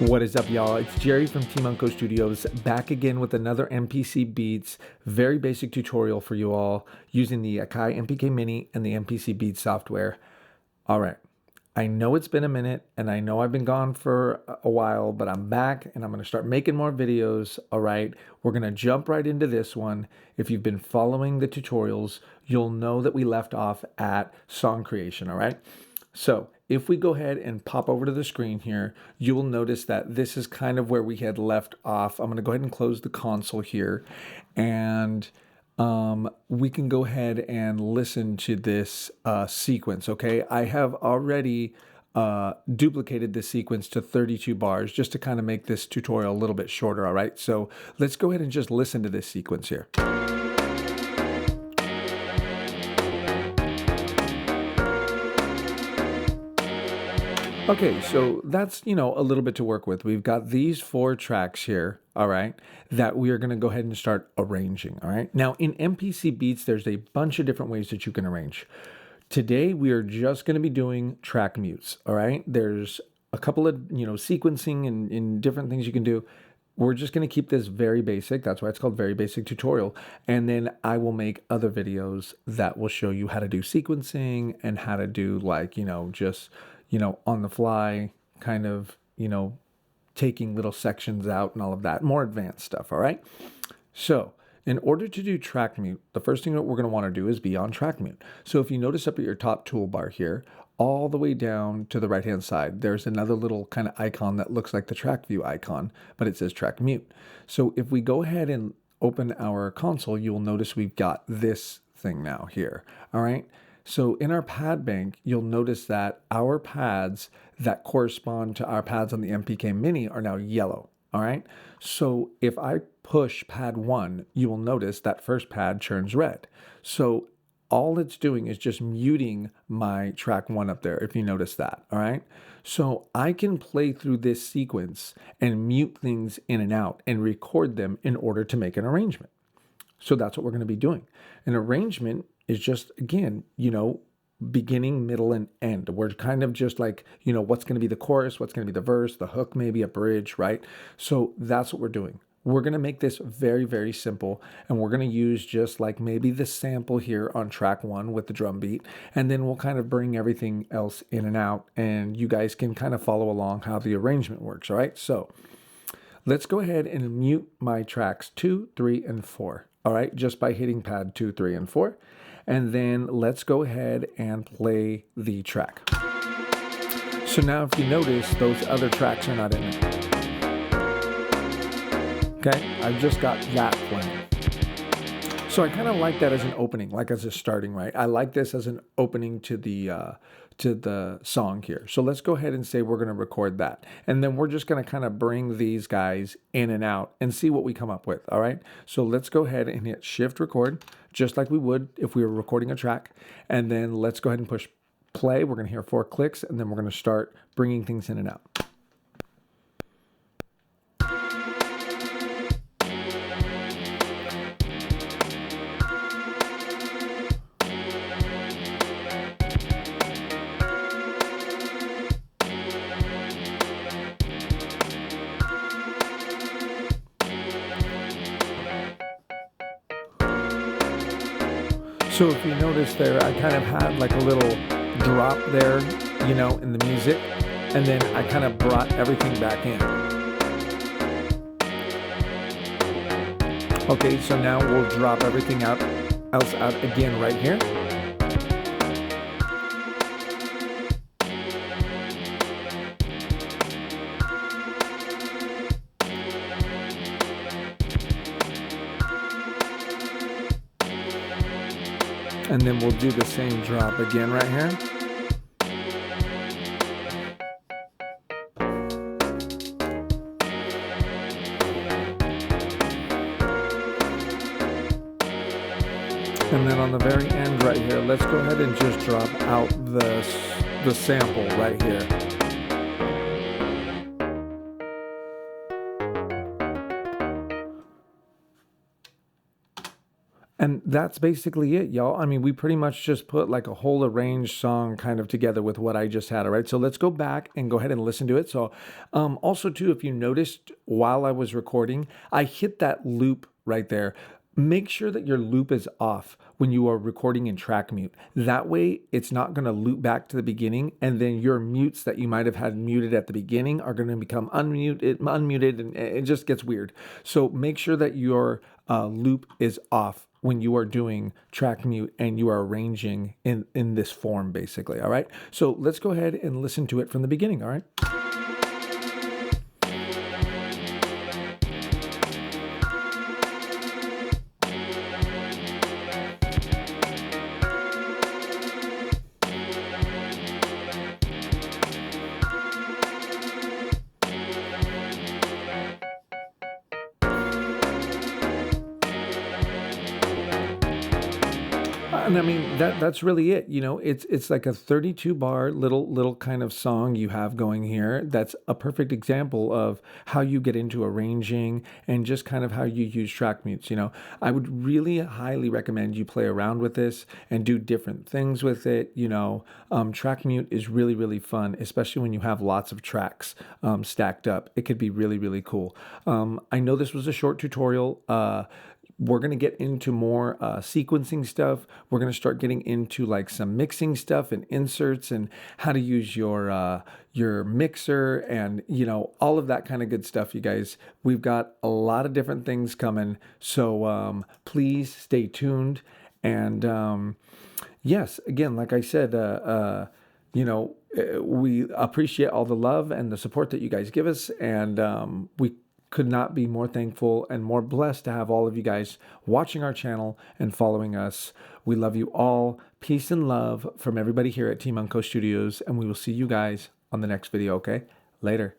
What is up, y'all? It's Jerry from Team Unco Studios, back again with another MPC Beats, very basic tutorial for you all using the Akai MPK Mini and the MPC Beats software. All right, I know it's been a minute and I know I've been gone for a while, but I'm back and I'm going to start making more videos. All right, we're going to jump right into this one. If you've been following the tutorials, you'll know that we left off at song creation. All right, so if we go ahead and pop over to the screen here, you will notice that this is kind of where we had left off. I'm going to go ahead and close the console here, and we can go ahead and listen to this sequence, okay? I have already duplicated this sequence to 32 bars just to kind of make this tutorial a little bit shorter, all right? So let's go ahead and just listen to this sequence here. Okay, so that's, a little bit to work with. We've got these 4 tracks here, all right, that we are going to go ahead and start arranging, all right? Now, in MPC Beats, there's a bunch of different ways that you can arrange. Today, we are just going to be doing track mutes, all right? There's a couple of, sequencing and different things you can do. We're just going to keep this very basic. That's why it's called Very Basic Tutorial. And then I will make other videos that will show you how to do sequencing and how to do just on the fly, kind of, taking little sections out and all of that, more advanced stuff, all right? So in order to do track mute, the first thing that we're going to want to do is be on track mute. So if you notice up at your top toolbar here, all the way down to the right-hand side, there's another little kind of icon that looks like the track view icon, but it says track mute. So if we go ahead and open our console, you'll notice we've got this thing now here, all right? So in our pad bank, you'll notice that our pads that correspond to our pads on the MPK Mini are now yellow, all right? So if I push pad 1, you will notice that first pad turns red. So all it's doing is just muting my track 1 up there, if you notice that, all right? So I can play through this sequence and mute things in and out and record them in order to make an arrangement. So that's what we're going to be doing. An arrangement is just, again, beginning, middle, and end. We're kind of just like, what's going to be the chorus, what's going to be the verse, the hook, maybe a bridge, right? So that's what we're doing. We're going to make this very, very simple, and we're going to use just like maybe the sample here on track 1 with the drum beat, and then we'll kind of bring everything else in and out, and you guys can kind of follow along how the arrangement works, all right? So let's go ahead and mute my tracks 2, 3, and 4, all right, just by hitting pad 2, 3, and 4. And then let's go ahead and play the track. So now if you notice, those other tracks are not in there. Okay, I've just got that playing. So I kind of like that as an opening, like as a starting, right? I like this as an opening to the song here. So let's go ahead and say we're going to record that. And then we're just going to kind of bring these guys in and out and see what we come up with, all right? So let's go ahead and hit Shift Record, just like we would if we were recording a track. And then let's go ahead and push play. We're going to hear 4 clicks, and then we're going to start bringing things in and out. So if you notice there, I kind of had like a little drop there, in the music, and then I kind of brought everything back in. Okay, so now we'll drop everything else out again right here. And then we'll do the same drop again right here. And then on the very end right here, let's go ahead and just drop out the sample right here. And that's basically it, y'all. I mean, we pretty much just put like a whole arranged song kind of together with what I just had. All right. So let's go back and go ahead and listen to it. So, also, too, if you noticed while I was recording, I hit that loop right there. Make sure that your loop is off when you are recording in track mute. That way, it's not going to loop back to the beginning, and then your mutes that you might have had muted at the beginning are going to become unmuted, and it just gets weird. So make sure that your loop is off when you are doing track mute and you are arranging in this form, basically. All right. So let's go ahead and listen to it from the beginning. All right. And I mean that's really it. You know, it's like a 32 bar little kind of song you have going here. That's a perfect example of how you get into arranging and just kind of how you use track mutes. You know, I would really highly recommend you play around with this and do different things with it. You know, track mute is really fun, especially when you have lots of tracks stacked up. It could be really cool. I know this was a short tutorial. We're going to get into more sequencing stuff. We're going to start getting into like some mixing stuff and inserts and how to use your mixer and, you know, all of that kind of good stuff, you guys. We've got a lot of different things coming. So please stay tuned. And yes, again, like I said, you know, we appreciate all the love and the support that you guys give us. And we could not be more thankful and more blessed to have all of you guys watching our channel and following us. We love you all. Peace and love from everybody here at Team Unco Studios, and we will see you guys on the next video, okay? Later.